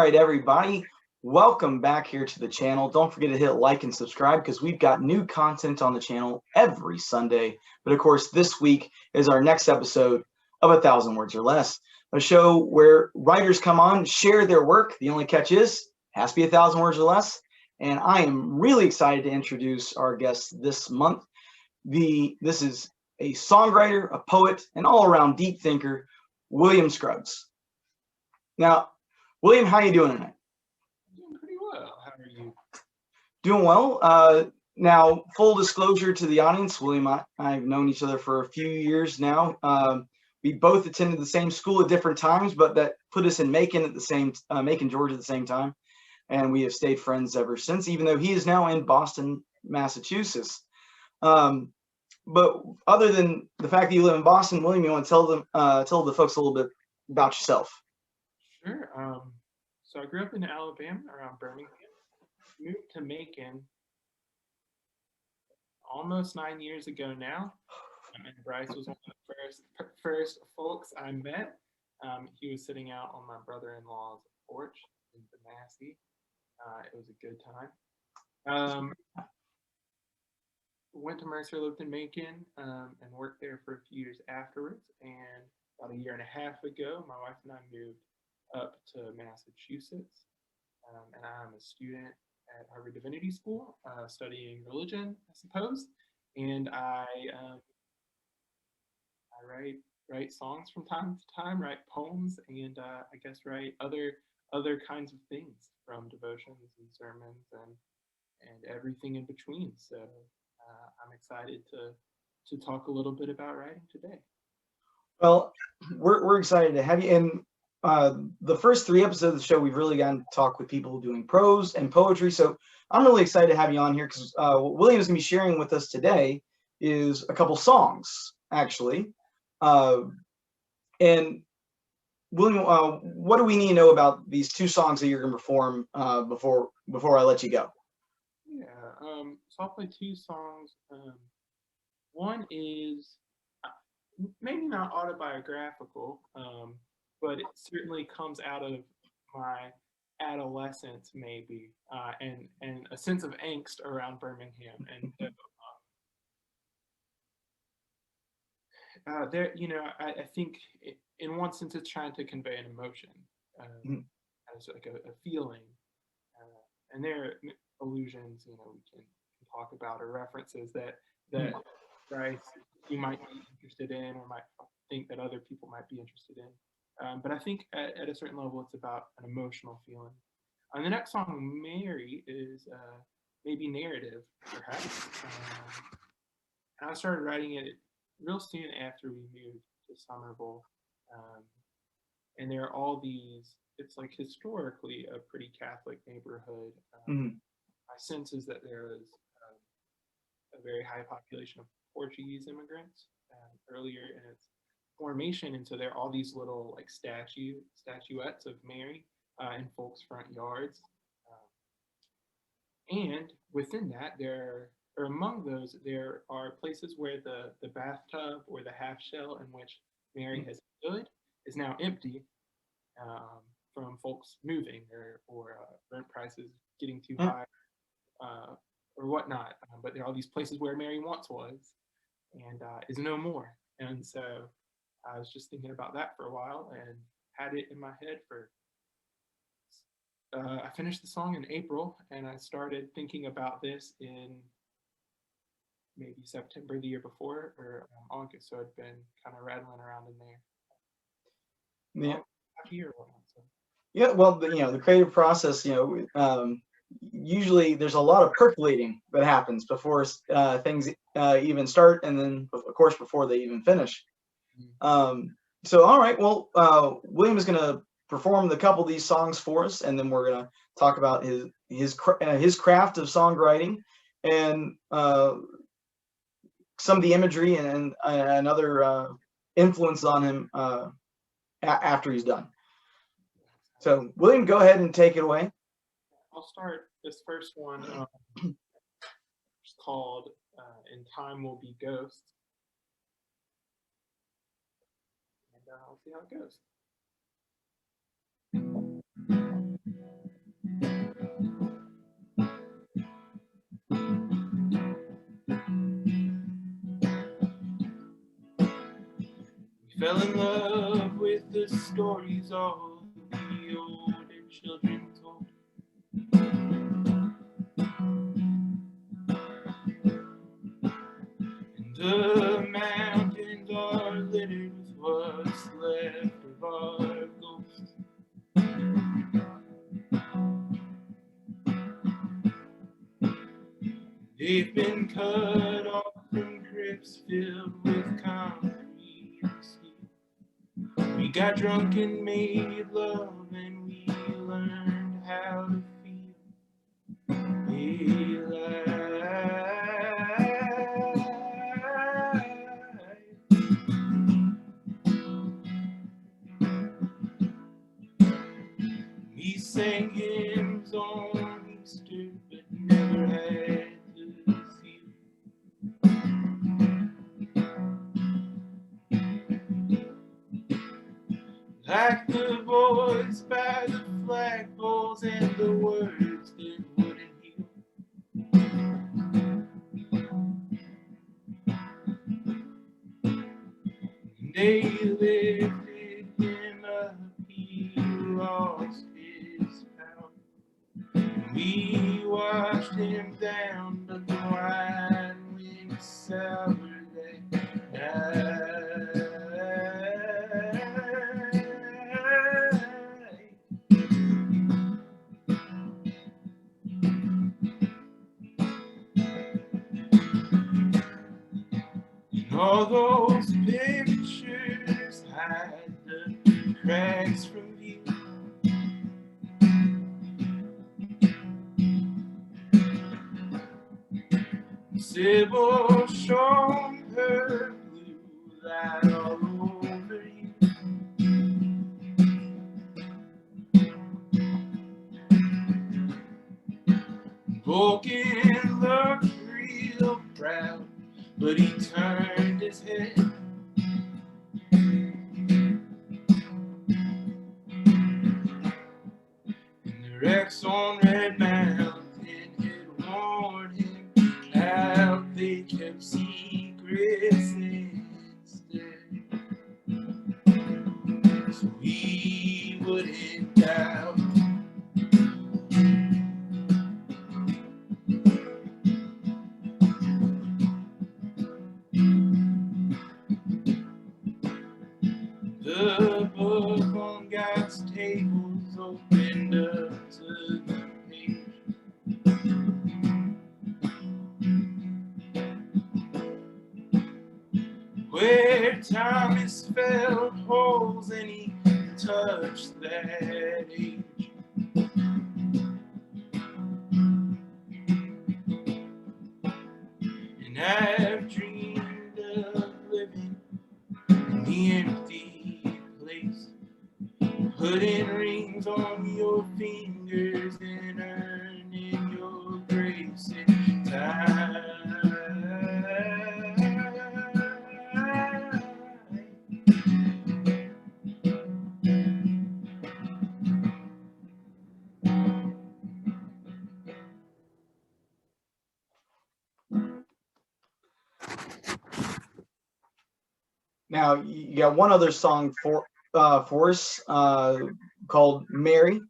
right, everybody, welcome back here to the channel. Don't forget to hit like and subscribe because we've got new content on the channel every Sunday. But of course, this week is our next episode of 1,000 Words or Less, a show where writers come on, share their work. The only catch is it has to be 1,000 words or less. And I am really excited to introduce our guest this month. This is a songwriter, a poet, an all-around deep thinker, William Scruggs. Now, William, how are you doing tonight? Doing pretty well. How are you? Doing well. Now, full disclosure to the audience, William and I've known each other for a few years now. We both attended the same school at different times, but that put us in Macon Macon, Georgia at the same time. And we have stayed friends ever since, even though he is now in Boston, Massachusetts. But other than the fact that you live in Boston, William, you want to tell the folks a little bit about yourself? Sure. So I grew up in Alabama, around Birmingham. Moved to Macon almost 9 years ago now. And Brice was one of the first folks I met. He was sitting out on my brother-in-law's porch in Massey. It was a good time. Went to Mercer, lived in Macon, and worked there for a few years afterwards. And about a year and a half ago, my wife and I moved up to Massachusetts, and I'm a student at Harvard Divinity School, studying religion, I suppose. And I write songs from time to time, write poems, and I guess write other kinds of things, from devotions and sermons and everything in between. So I'm excited to talk a little bit about writing today. Well, we're excited to have you. And the first 3 episodes of the show, we've really gotten to talk with people doing prose and poetry. So I'm really excited to have you on here because what William is going to be sharing with us today is a couple songs, actually. And William, what do we need to know about these 2 songs that you're going to perform before I let you go? Yeah, so I'll play 2 songs. One is maybe not autobiographical, but it certainly comes out of my adolescence, maybe, and a sense of angst around Birmingham. And there, I think in one sense it's trying to convey an emotion, as like a feeling, and there are allusions, we can talk about, or references that Brice, you might be interested in, or might think that other people might be interested in. But I think at a certain level, it's about an emotional feeling. And the next song, Mary, is maybe narrative, perhaps. And I started writing it real soon after we moved to Somerville. And there are all these, it's like historically a pretty Catholic neighborhood. My sense is that there is a very high population of Portuguese immigrants earlier in its formation, and so there are all these little like statuettes of Mary in folks' front yards, and within that, among those, there are places where the bathtub or the half shell in which Mary has stood is now empty, from folks moving or rent prices getting too high, or whatnot. But there are all these places where Mary once was and is no more. And so I was just thinking about that for a while and had it in my head for, I finished the song in April, and I started thinking about this in maybe September the year before, or August. So I'd been kind of rattling around in there. Yeah. Here, so. Yeah, well, the creative process, usually there's a lot of percolating that happens before things even start, and then, of course, before they even finish. So, all right, well, William is going to perform a couple of these songs for us, and then we're going to talk about his craft of songwriting and some of the imagery and other influence on him after he's done. So, William, go ahead and take it away. I'll start this first one. It's called "In Time Will Be Ghosts," and I'll see how it goes. fell in love with the stories all the older children told. And the mountains are littered with what's left of our ghosts. They've been cut off from crypts filled with concrete steel. We got drunk and made love, and we learned how to feel alive. We sang hymns on Easter, but never had to feel. Like the voice by the flagpoles and the words that wouldn't heal. They lifted him up, he lost his power. We washed him down, but the wine went sour that night. And all those pictures hide the cracks from view. Sybil shone her blue light all over you. Vulcan looked real proud, but he turned his head. And the wrecks on Red Mountain had warned him how they kept secrets instead, so he wouldn't doubt. The book on God's tables opened up to the page. Where Thomas felt holes and he touched that age. And I've dreamed of living in the empty place, putting rings on your fingers and earning your grace in time. Now you got one other song for us called "Mary."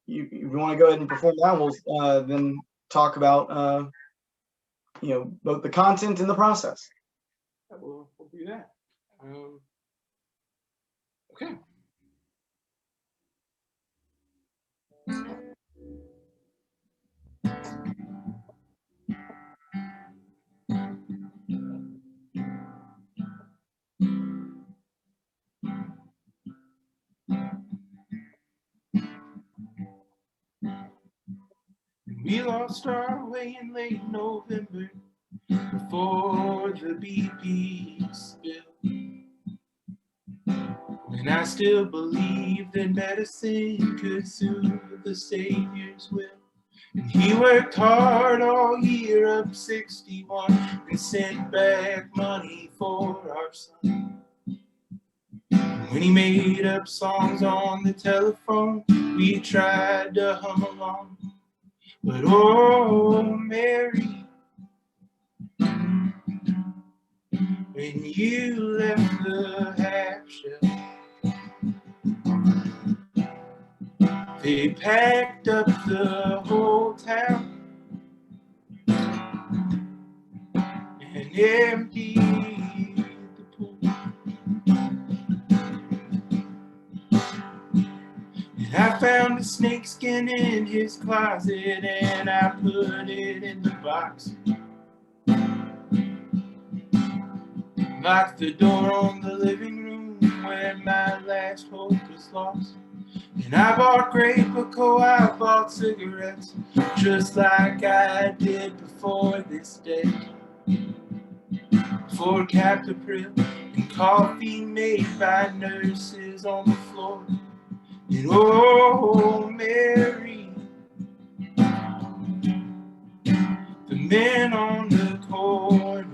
You want to go ahead and perform that? We'll then talk about both the content and the process. We'll do that. Okay. We lost our way in late November before the BP spill. And I still believe that medicine could soothe the Savior's will. And he worked hard all year up 61 and sent back money for our son. When he made up songs on the telephone, we tried to hum along. But oh, Mary, when you left the half shell. They packed up the whole town and emptied the pool. And I found a snakeskin in his closet and I put it in the box. Locked the door on the living room where my last hope was lost. And I bought grape cocoa, I bought cigarettes, just like I did before this day. For Captopril and coffee made by nurses on the floor. And oh, Mary, the men on the corner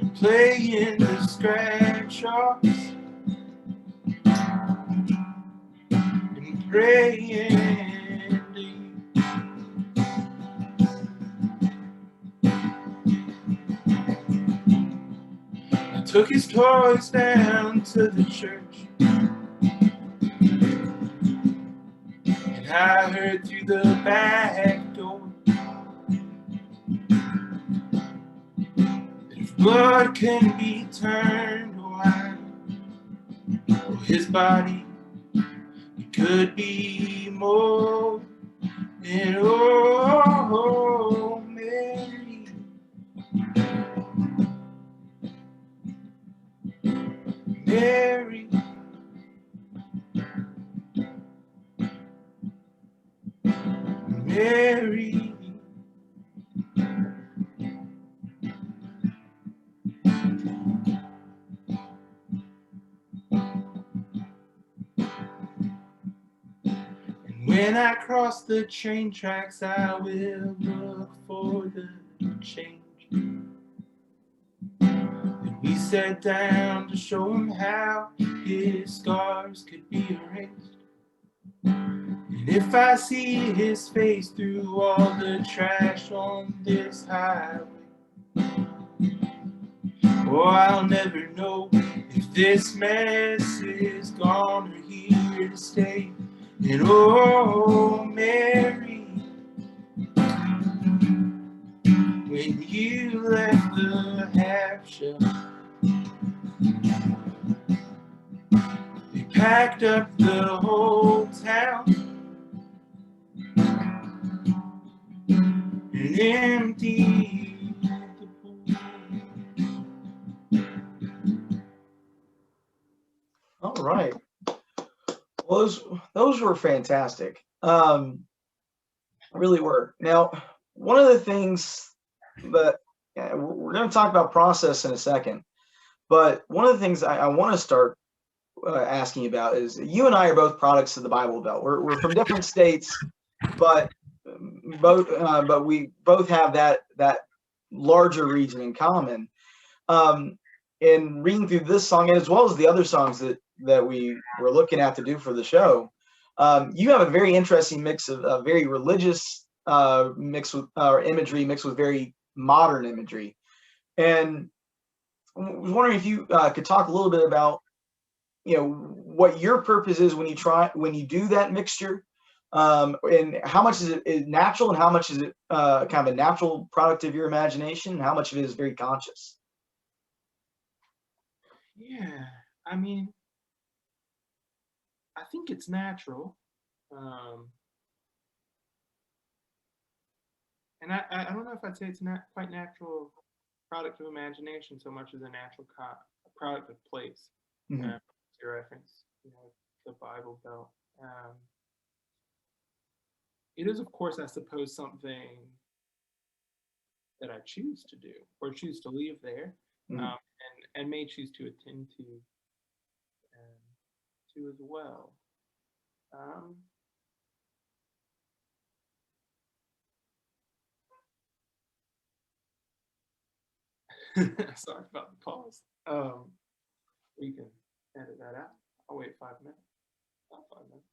were playing the scratch-offs and praying to you. I took his toys down to the church, and I heard through the back door that if blood can be turned to wine, well, his body, it could be more. And oh, Mary, Mary, Mary. And when I cross the train tracks, I will look for the change. And we sat down to show him how his scars could be erased. And if I see his face through all the trash on this highway, oh, I'll never know if this mess is gone or here to stay. And oh, Mary, when you left the half shell, they packed up the whole town and emptied the pool. All right. Well, those were fantastic. Really were. Now, one of the things that we're going to talk about process in a second, but one of the things I want to start asking about is you and I are both products of the Bible Belt. We're from different states, but we both have that larger region in common. In reading through this song, as well as the other songs that we were looking at to do for the show, you have a very interesting mix of very religious mix with imagery mixed with very modern imagery. And I was wondering if you could talk a little bit about, what your purpose is when you do that mixture, and how much is it natural and how much is it kind of a natural product of your imagination, and how much of it is very conscious. Yeah, I mean, I think it's natural. And I don't know if I'd say it's not quite natural product of imagination so much as a natural product of place. Mm-hmm. Your reference, the Bible Belt. It is, of course, I suppose, something that I choose to do or choose to leave there. Mm-hmm. And may choose to attend to as well. Sorry about the pause. We can edit that out. I'll wait 5 minutes. Not 5 minutes.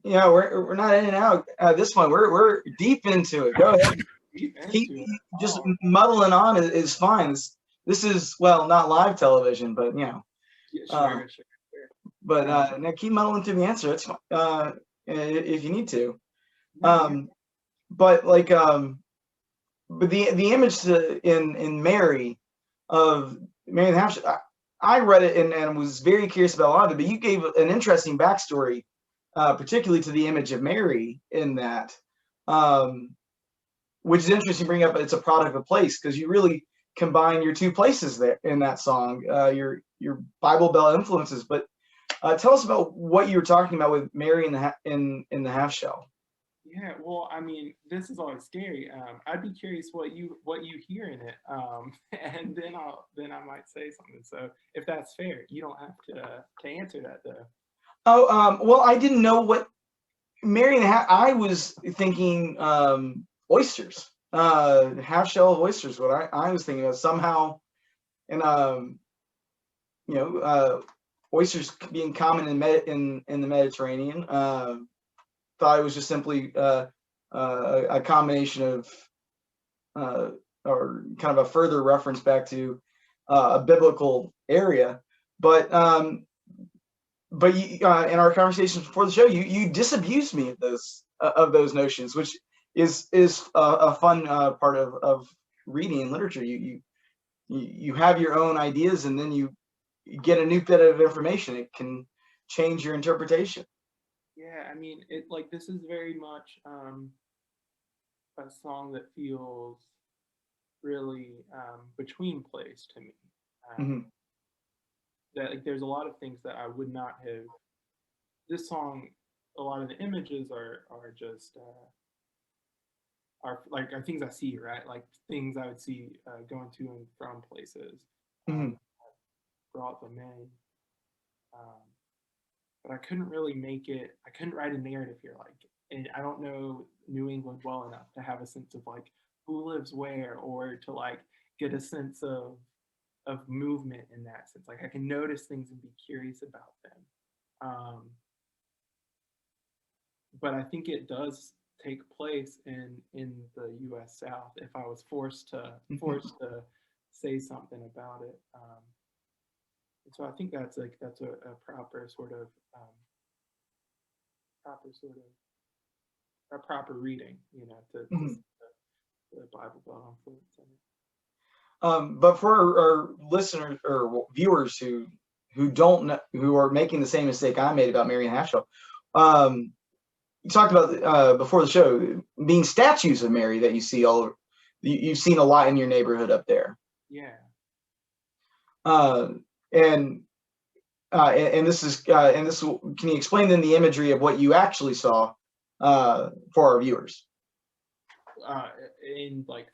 No, we're not in and out. This one we're deep into it. Go ahead. deep keep into it. just Oh, muddling on is fine. This is, well, not live television, but yeah, um, sure, sure. but Um, now keep muddling through the answer. It's fine, if you need to. no, yeah, But like but the image in Mary of Mary and Hampshire, I read it and was very curious about a lot of it. But you gave an interesting backstory, particularly to the image of Mary in that, um, which is interesting. To bring up, it's a product of place because you really combine your two places there in that song, your Bible Belt influences. But tell us about what you were talking about with Mary in the half shell. yeah. Well, I mean, this is always scary. I'd be curious what you hear in it, and then I might say something. So if that's fair, you don't have to answer that though. Oh, well, I didn't know what Mary and I was thinking oysters, half shell of oysters. What I was thinking of somehow, and you know, oysters being common in the Mediterranean. Thought it was just simply a combination of or kind of a further reference back to a biblical area. But you, in our conversations before the show, you disabused me of those notions, which is a fun part of reading and literature. You have your own ideas, and then you get a new bit of information. It can change your interpretation. Yeah, I mean, this is very much a song that feels really between place to me. Hmm. That like there's a lot of things that I would not have. This song, a lot of the images are just are things I see, right? Like things I would see going to and from places. Hmm. Brought them in, um, but I couldn't really make it. I couldn't write a narrative here, like, and I don't know New England well enough to have a sense of like who lives where, or to like get a sense of movement in that sense. Like I can notice things and be curious about them. But I think it does take place in the U.S. South. If I was forced to say something about it, so I think that's a proper sort of proper sort of a proper reading, to Hmm. the Bible Belt influence in it. But for our listeners or viewers who don't know, who are making the same mistake I made about Mary and Half Shell, you talked about before the show being statues of Mary that you see all over. You've seen a lot in your neighborhood up there. Yeah. Uh, and and this is can you explain then the imagery of what you actually saw for our viewers? In like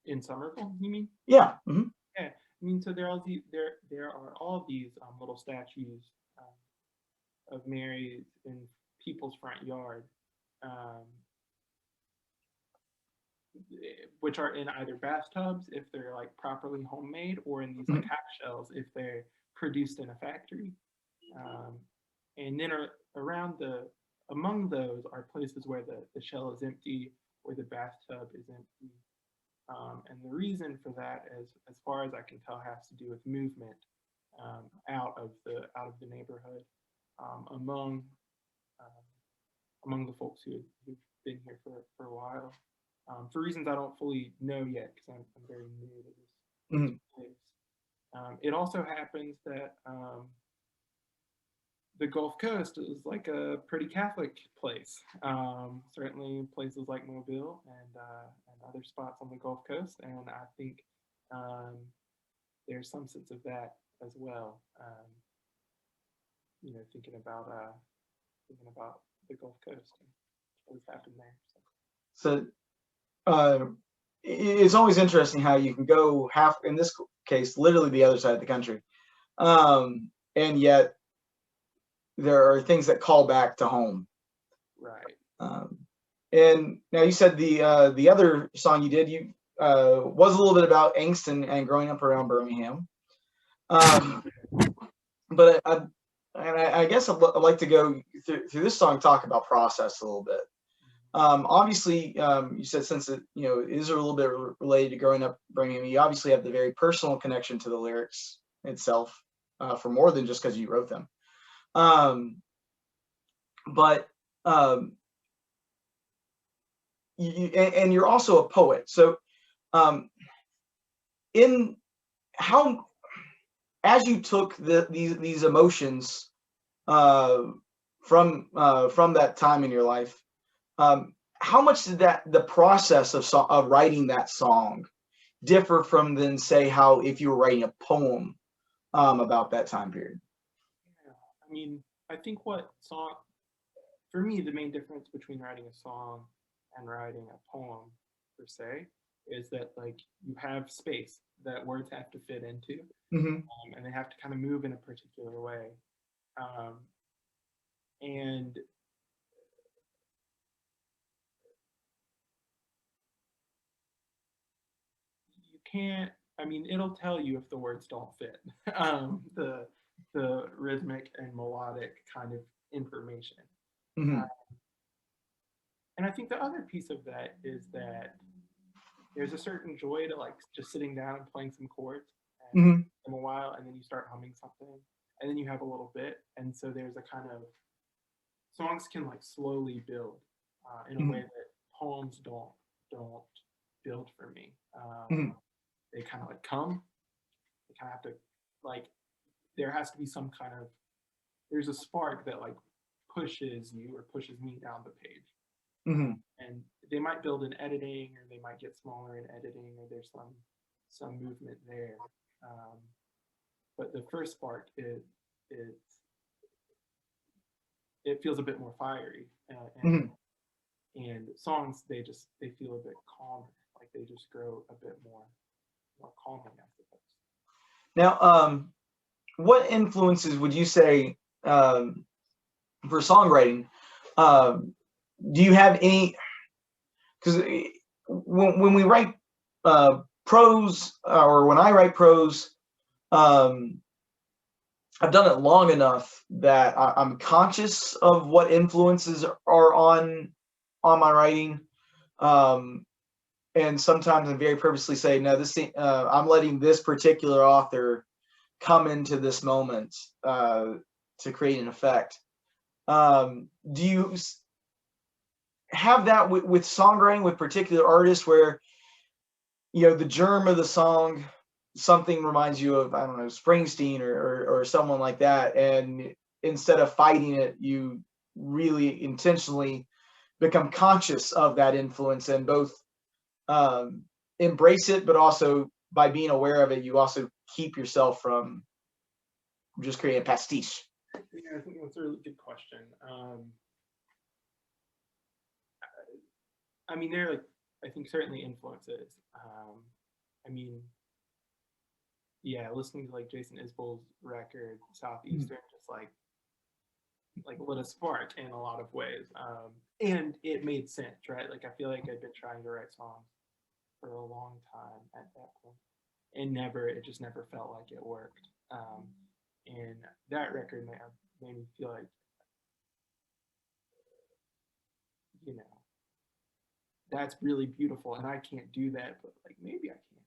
in Somerville, you mean? Yeah. Hmm. Yeah. I mean, so there are all these little statues of Mary in people's front yard, um, which are in either bathtubs if they're like properly homemade, or in these like half shells if they're produced in a factory. Um, and then around among those are places where the shell is empty or the bathtub is empty. And the reason for that, as far as I can tell, has to do with movement out of the neighborhood among the folks who've been here for a while. For reasons I don't fully know yet, because I'm very new to this place. It also happens that the Gulf Coast is like a pretty Catholic place. Certainly places like Mobile and other spots on the Gulf Coast, and I think there's some sense of that as well. Thinking about the Gulf Coast and what's happened there. So it's always interesting how you can go half, in this case, literally the other side of the country, and yet there are things that call back to home. Right. And now you said the other song you did was a little bit about angst and growing up around Birmingham. But I guess I'd like to go through this song, talk about process a little bit. Obviously, you said since it, is a little bit related to growing up Birmingham, you obviously have the very personal connection to the lyrics itself, for more than just because you wrote them. But and you're also a poet. So, in how, as you took these emotions from that time in your life, how much did the process of writing that song differ from then, say, how if you were writing a poem about that time period? Yeah. I mean, I think for me, the main difference between writing a song and writing a poem per se is that like you have space that words have to fit into, Mm-hmm. and they have to kind of move in a particular way. Um, and you can't, I mean, it'll tell you if the words don't fit. The rhythmic and melodic kind of information. Mm-hmm. Uh, and I think the other piece of that is that there's a certain joy to like just sitting down and playing some chords and Mm-hmm. in a while, and then you start humming something, and then you have a little bit, and so there's a kind of songs can like slowly build in a way Mm-hmm. that poems don't build for me. Mm-hmm. They kind of like come. They kind of have to like there has to be some kind of there's a spark that like pushes you or pushes me down the page. Mm-hmm. And they might build in editing, or they might get smaller in editing, or there's some movement there. Um, but the first spark is it feels a bit more fiery, Mm-hmm. and songs they feel a bit calmer, like they just grow a bit more calming, I suppose. Now, what influences would you say, for songwriting? Um, do you have any? Because when we write prose, or when I write prose, um, I've done it long enough that I'm conscious of what influences are on my writing. Um, and sometimes I very purposely say, no, I'm letting this particular author come into this moment to create an effect. Do you have that with songwriting with particular artists where the germ of the song, something reminds you of, I don't know, Springsteen or someone like that, and instead of fighting it, you really intentionally become conscious of that influence and both um, embrace it, but also by being aware of it, you also keep yourself from just creating a pastiche. Yeah, I think that's a really good question. I mean, they're like I think certainly influences. I mean, yeah, listening to like Jason Isbell's record Southeastern just like lit a spark in a lot of ways, and it made sense, right? Like I feel like I'd been trying to write songs for a long time at that point, and it just never felt like it worked. And that record made me feel like you know that's really beautiful, and I can't do that, but like maybe I can,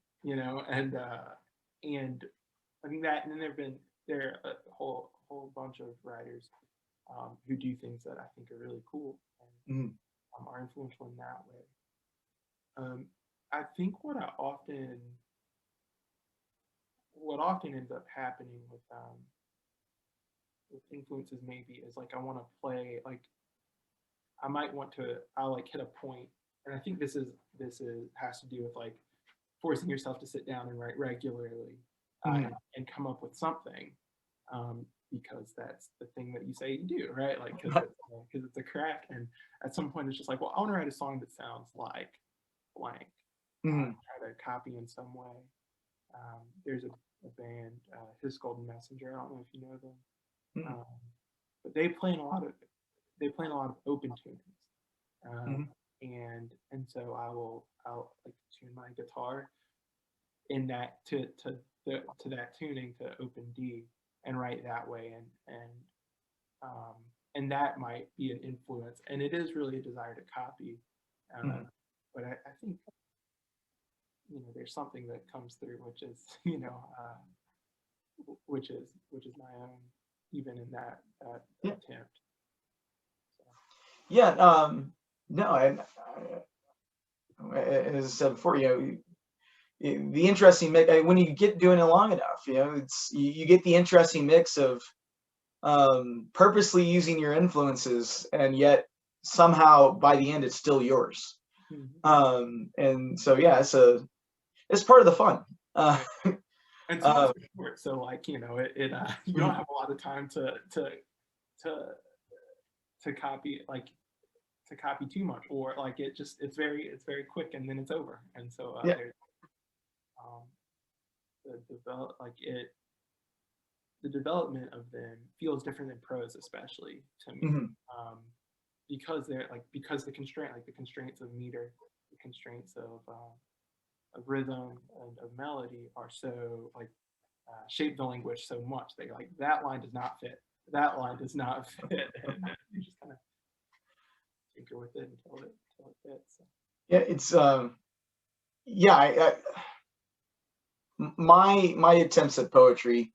and I think that, and then there are a whole bunch of writers who do things that I think are really cool and Mm-hmm. are influential in that way. I think what often ends up happening with influences maybe is like I want to play like I'll like hit a point, and I think this is has to do with like forcing yourself to sit down and write regularly, Mm-hmm. and come up with something, because that's the thing that you say you do, right? Like because it's a crack, and at some point it's just like, well, I want to write a song that sounds like blank. Mm-hmm. Try to copy in some way. There's a band, His Golden Messenger. I don't know if you know them, um, but they play in a lot of open tunings, Mm-hmm. and so I'll like tune my guitar in that to that tuning to open D and write that way, and and that might be an influence, and it is really a desire to copy. But I think, there's something that comes through, which is, which is my own, even in that attempt. So. Yeah. No, as I said before, the interesting mix, when you get doing it long enough, you get the interesting mix of purposely using your influences, and yet somehow by the end it's still yours. And so yeah, it's part of the fun. And so like, you don't have a lot of time to copy, like to copy too much, or like it's very quick and then it's over. And so the development of them feels different than prose, especially to me, because the constraints of meter, the constraints of rhythm and of melody are so shape the language so much. They like, that line does not fit. That line does not fit, and you just kind of tinker with it until it fits. So. Yeah, it's my attempts at poetry,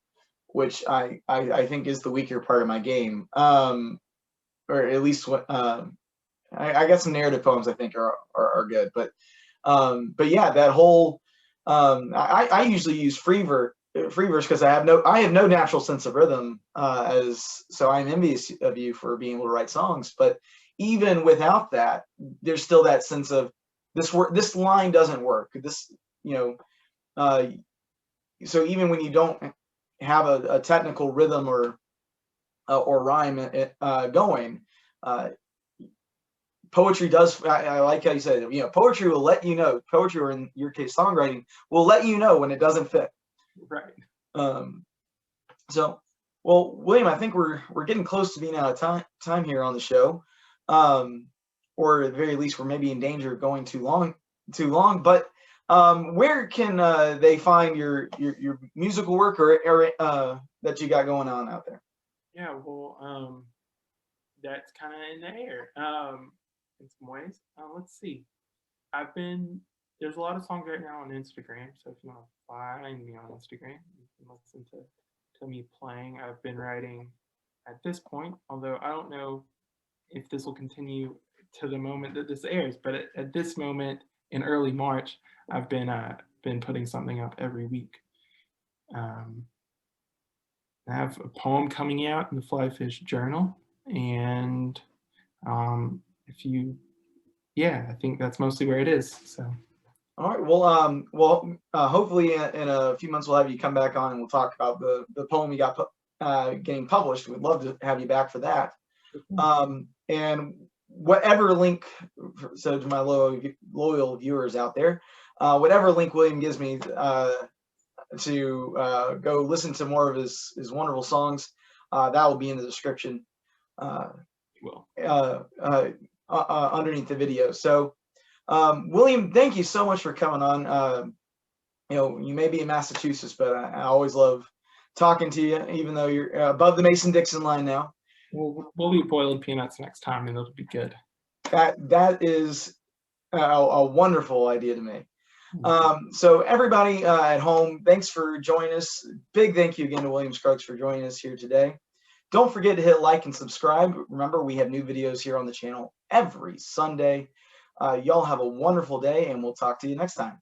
which I think is the weaker part of my game, or at least what I got some narrative poems I think are good, but yeah, that whole I usually use free verse because I have no natural sense of rhythm, so I'm envious of you for being able to write songs. But even without that, there's still that sense of this line doesn't work. So even when you don't have a technical rhythm or rhyme going, poetry does. I like how you said it. Poetry will let you know. Poetry, or in your case, songwriting, will let you know when it doesn't fit. Right. So, well, William, I think we're getting close to being out of time here on the show, or at the very least, we're maybe in danger of going too long. But where can they find your musical work or that you got going on out there? Yeah, well, that's kind of in the air in some ways. Let's see. There's a lot of songs right now on Instagram, so if you want to find me on Instagram, you can listen to me playing. I've been writing at this point, although I don't know if this will continue to the moment that this airs, but at this moment in early March, I've been putting something up every week. I have a poem coming out in the Flyfish Journal, and I think that's mostly where it is. So. All right. Well, hopefully in a few months we'll have you come back on and we'll talk about the poem you got getting published. We'd love to have you back for that. And whatever link, so to my loyal viewers out there, whatever link William gives me to go listen to more of his wonderful songs, that will be in the description underneath the video. So William, thank you so much for coming on. You may be in Massachusetts, but I always love talking to you, even though you're above the Mason-Dixon line now. We'll be boiled peanuts next time, and it'll be good. That is a wonderful idea to me. So everybody at home, thanks for joining us. Big thank you again to William Scruggs for joining us here today. Don't forget to hit like and subscribe. Remember, we have new videos here on the channel every Sunday. Y'all have a wonderful day, and we'll talk to you next time.